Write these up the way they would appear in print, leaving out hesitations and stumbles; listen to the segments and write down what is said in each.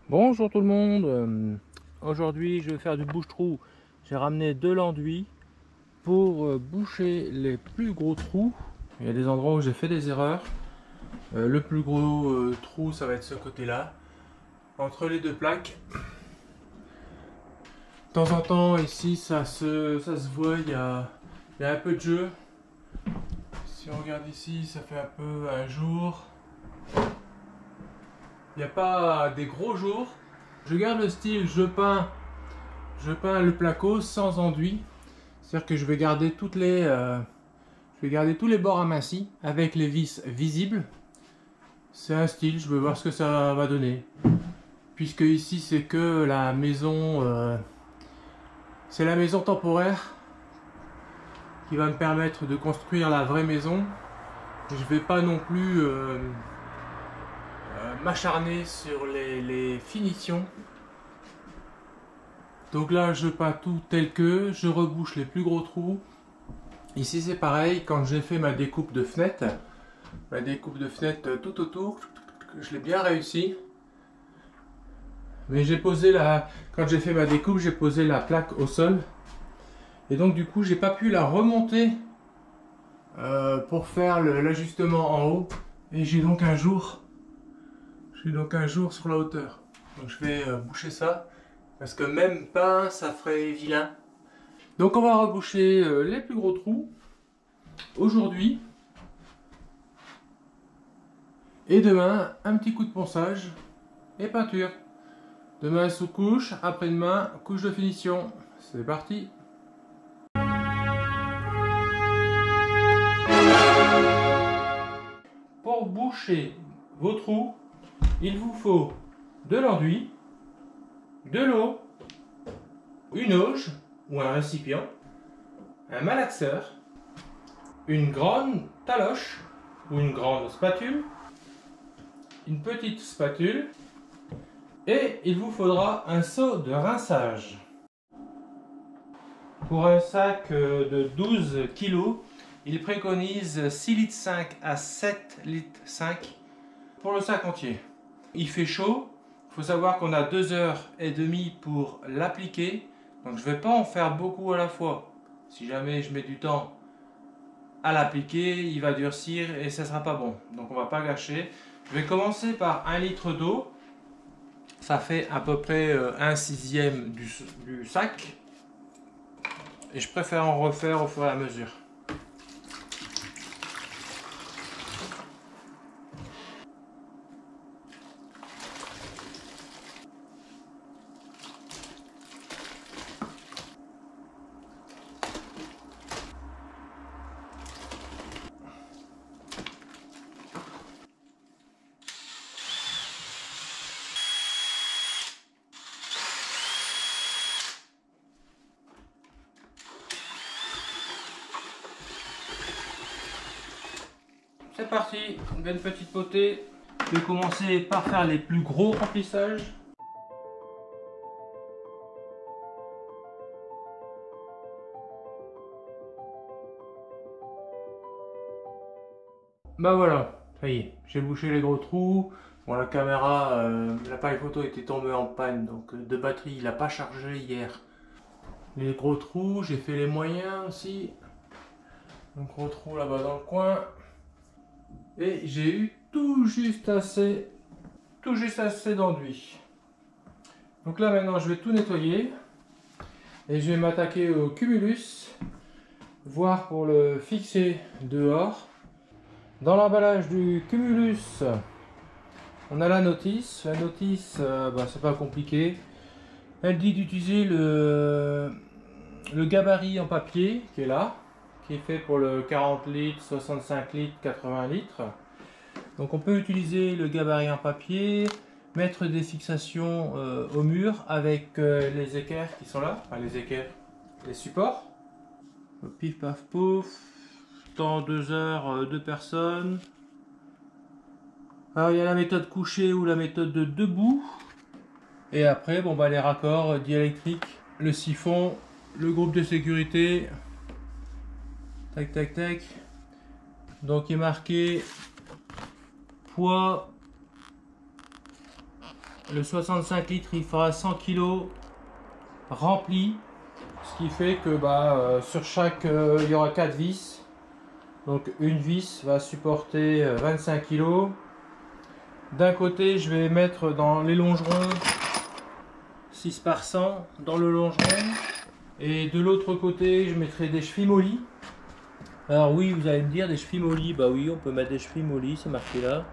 Bonjour tout le monde, aujourd'hui je vais faire du bouche-trou. J'ai ramené de l'enduit pour boucher les plus gros trous. Il y a des endroits où j'ai fait des erreurs. Le plus gros trou, ça va être ce côté là, entre les deux plaques. De temps en temps ici ça se voit, il y a un peu de jeu. Si on regarde ici, ça fait un peu un jour. Il n'y a pas des gros jours. Je garde le style, je peins le placo sans enduit. C'est-à-dire que je vais garder tous les bords amincis avec les vis visibles. C'est un style, je veux voir ce que ça va donner. Puisque ici c'est que la maison, c'est la maison temporaire qui va me permettre de construire la vraie maison. Je vais pas non plus m'acharner sur les finitions. Donc là je peins tout tel que, je rebouche les plus gros trous. Ici c'est pareil, quand j'ai fait ma découpe de fenêtre tout autour, je l'ai bien réussi. Mais quand j'ai fait ma découpe, j'ai posé la plaque au sol. Et donc du coup j'ai pas pu la remonter pour faire l'ajustement en haut. Et j'ai donc un jour sur la hauteur. Donc je vais boucher ça. Parce que même peint, ça ferait vilain. Donc on va reboucher les plus gros trous aujourd'hui. Et demain, un petit coup de ponçage et peinture. Demain sous-couche, après-demain, couche de finition. C'est parti! Pour boucher vos trous, il vous faut de l'enduit, de l'eau, une auge ou un récipient, un malaxeur, une grande taloche ou une grande spatule, une petite spatule et il vous faudra un seau de rinçage. Pour un sac de 12 kg, il préconise 6,5 litres à 7,5 litres pour le sac entier. Il fait chaud, il faut savoir qu'on a 2h30 pour l'appliquer, donc je ne vais pas en faire beaucoup à la fois. Si jamais je mets du temps à l'appliquer, il va durcir et ça ne sera pas bon, donc on ne va pas gâcher. Je vais commencer par 1 litre d'eau, ça fait à peu près 1/6 du sac. Et je préfère en refaire au fur et à mesure. C'est parti, une belle petite potée. Je vais commencer par faire les plus gros remplissages. Bah voilà, ça y est, j'ai bouché les gros trous. Bon, la caméra, l'appareil photo était tombé en panne, donc de batterie, il n'a pas chargé hier. Les gros trous, j'ai fait les moyens aussi. Un gros trou là-bas dans le coin. Et j'ai eu tout juste assez d'enduit. Donc là maintenant je vais tout nettoyer et je vais m'attaquer au cumulus, voir pour le fixer dehors. Dans l'emballage du cumulus, on a la notice. La notice, c'est pas compliqué. Elle dit d'utiliser le gabarit en papier qui est là, qui est fait pour le 40 litres, 65 litres, 80 litres. Donc on peut utiliser le gabarit en papier, mettre des fixations au mur avec les équerres qui sont là, enfin les équerres, les supports. Pif paf pouf, temps 2 heures, 2 personnes. Alors il y a la méthode couchée ou la méthode de debout. Et après les raccords diélectriques, le siphon, le groupe de sécurité. Tac tac tac. Donc il est marqué poids Le 65 litres, il fera 100 kg rempli. Ce qui fait que sur chaque, il y aura 4 vis. Donc une vis va supporter 25 kg. D'un côté, je vais mettre dans les longerons 6 par 100 dans le longeron. Et de l'autre côté, je mettrai des chevilles mollies. Alors oui, vous allez me dire des chevilles mollies. Bah oui, on peut mettre des chevilles mollies, c'est marqué là.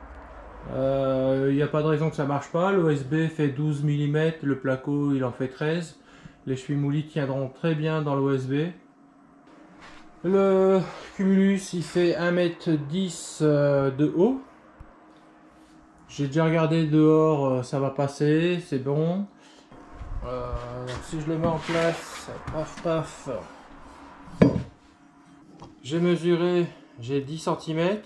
Il n'y a pas de raison que ça marche pas. L'OSB fait 12 mm, le placo il en fait 13. Les chevilles mollies tiendront très bien dans l'OSB. Le Cumulus il fait 1,10 m de haut. J'ai déjà regardé dehors, ça va passer, c'est bon. Donc si je le mets en place, paf paf. J'ai mesuré, j'ai 10 cm.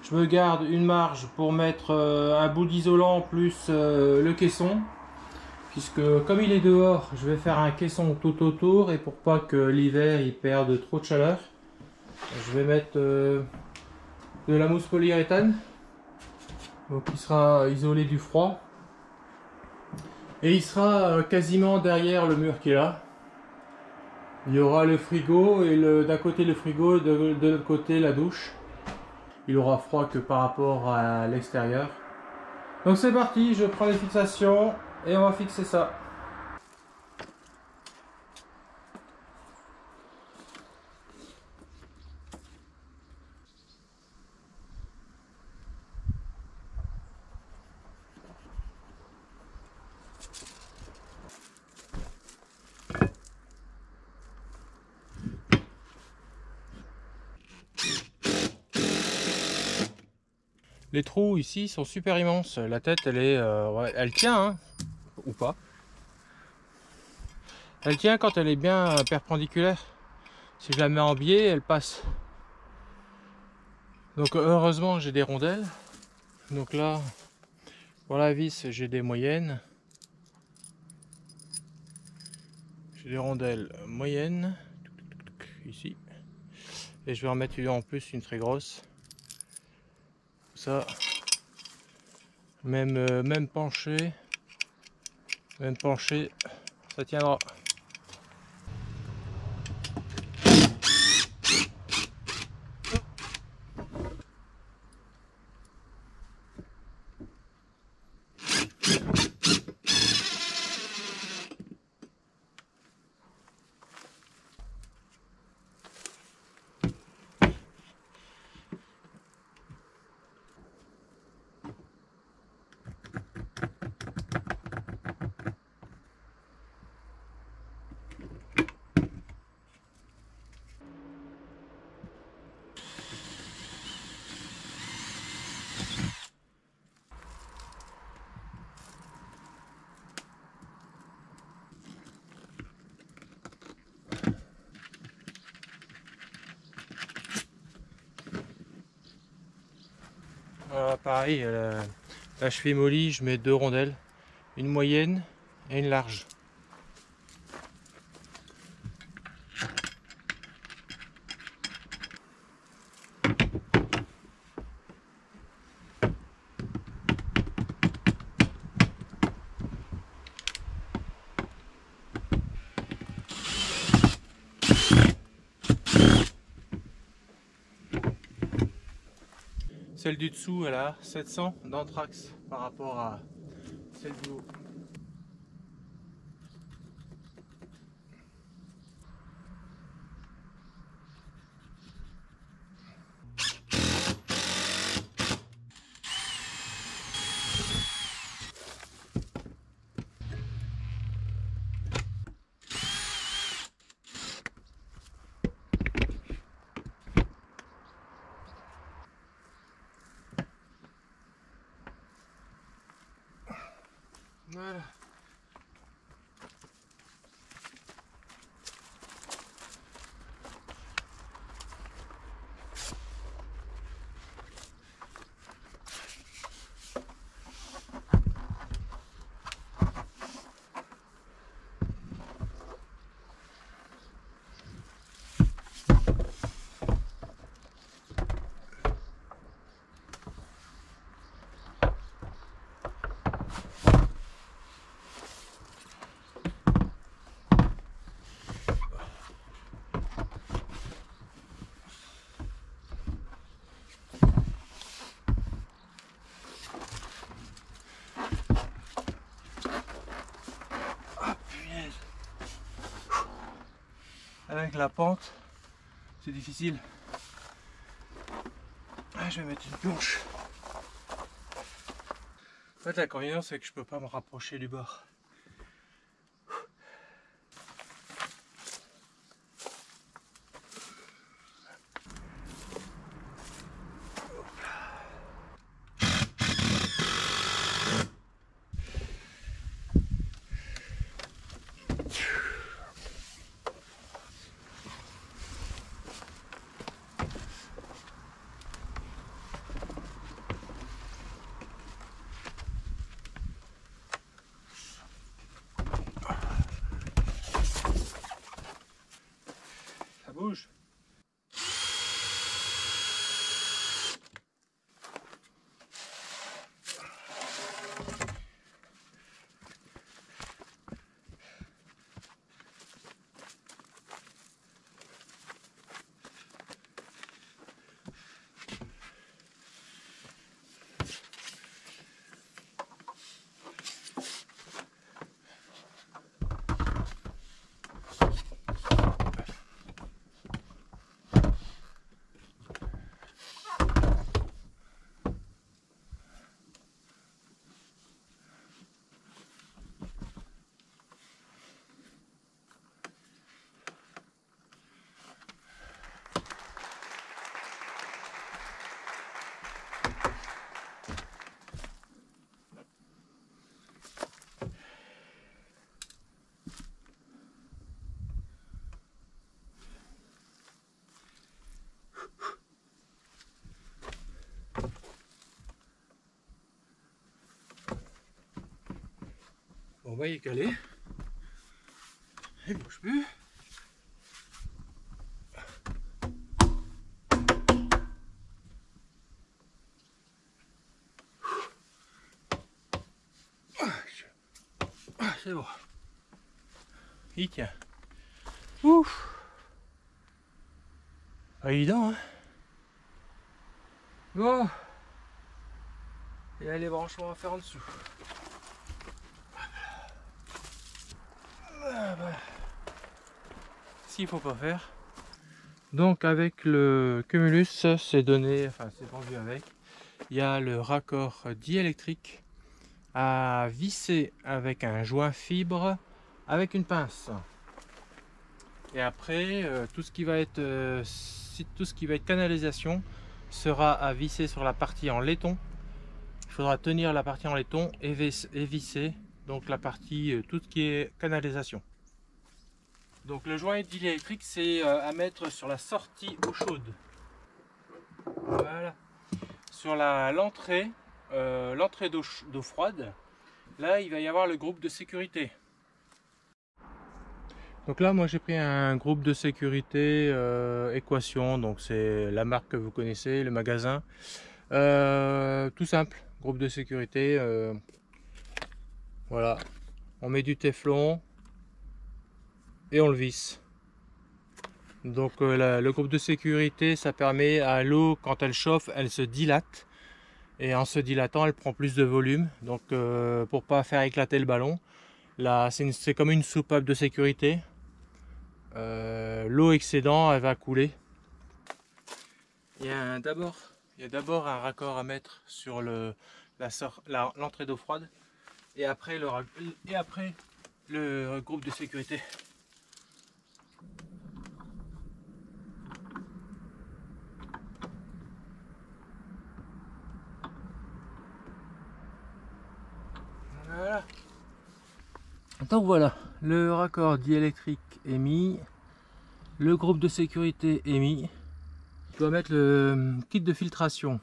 Je me garde une marge pour mettre un bout d'isolant plus le caisson. Puisque comme il est dehors, je vais faire un caisson tout autour. Et pour pas que l'hiver il perde trop de chaleur, je vais mettre de la mousse polyuréthane. Donc il sera isolé du froid. Et il sera quasiment derrière le mur qui est là. Il y aura le frigo et d'un côté le frigo, de l'autre côté la douche. Il aura froid que par rapport à l'extérieur. Donc c'est parti, je prends les fixations et on va fixer ça. Les trous ici sont super immenses. La tête, elle est, ouais, elle tient, hein, ou pas. Elle tient quand elle est bien perpendiculaire. Si je la mets en biais, elle passe. Donc heureusement, j'ai des rondelles. Donc là, pour la vis, j'ai des moyennes. J'ai des rondelles moyennes ici. Et je vais en mettre en plus une très grosse. Ça, même penché, ça tiendra. Pareil, la cheville molly, je mets 2 rondelles, une moyenne et une large. Celle du dessous, elle a 700 d'anthrax par rapport à celle du haut. Voilà. avec la pente, c'est difficile. Ah, je vais mettre une planche. En fait, l'inconvénient, c'est que je peux pas me rapprocher du bord. Ça bouge. Bon, bah, il est calé. Il bouge plus. Ah, c'est bon. Il tient. Ouf. Pas évident, hein. Bon. Il y a les branchements à faire en dessous. S'il faut pas faire. Donc avec le Cumulus, c'est donné, enfin c'est vendu avec. Il y a le raccord diélectrique à visser avec un joint fibre avec une pince. Et après tout ce qui va être canalisation sera à visser sur la partie en laiton. Il faudra tenir la partie en laiton et visser donc la partie tout ce qui est canalisation. Donc le joint diélectrique, c'est à mettre sur la sortie eau chaude. Voilà. Sur l'entrée d'eau froide, là il va y avoir le groupe de sécurité. Donc là moi j'ai pris un groupe de sécurité Équation, donc c'est la marque que vous connaissez, le magasin. Tout simple, groupe de sécurité. Voilà, on met du téflon et on le visse. Donc le groupe de sécurité, ça permet à l'eau, quand elle chauffe, elle se dilate. Et en se dilatant, elle prend plus de volume. Donc pour pas faire éclater le ballon, là c'est comme une soupape de sécurité. L'eau excédant, elle va couler. Il y a d'abord un raccord à mettre sur l'entrée d'eau froide. Et après le groupe de sécurité. Voilà. Donc voilà, le raccord diélectrique est mis, le groupe de sécurité est mis. Je dois mettre le kit de filtration,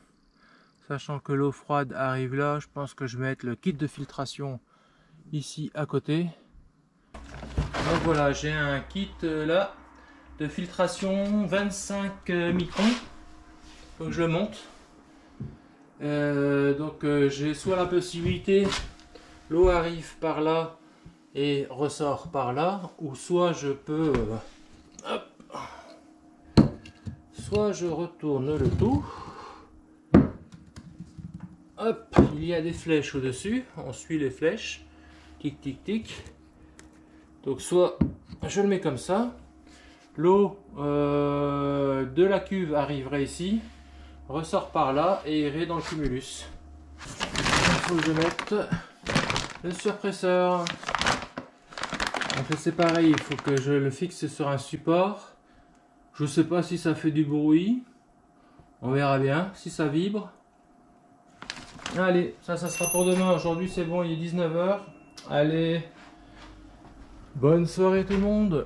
sachant que l'eau froide arrive là. Je pense que je vais mettre le kit de filtration ici à côté. Donc voilà, j'ai un kit là de filtration 25 microns. Faut que je le monte. J'ai soit la possibilité, l'eau arrive par là et ressort par là, ou soit je peux soit je retourne le tout. Hop, il y a des flèches au dessus, on suit les flèches, tic tic tic. Donc soit je le mets comme ça, L'eau de la cuve arriverait ici, ressort par là et irait dans le cumulus. Il faut que je mette le surpresseur. Donc c'est pareil, il faut que je le fixe sur un support. Je sais pas si ça fait du bruit. On verra bien si ça vibre. Allez, ça sera pour demain. Aujourd'hui c'est bon, il est 19 h. Allez, bonne soirée tout le monde.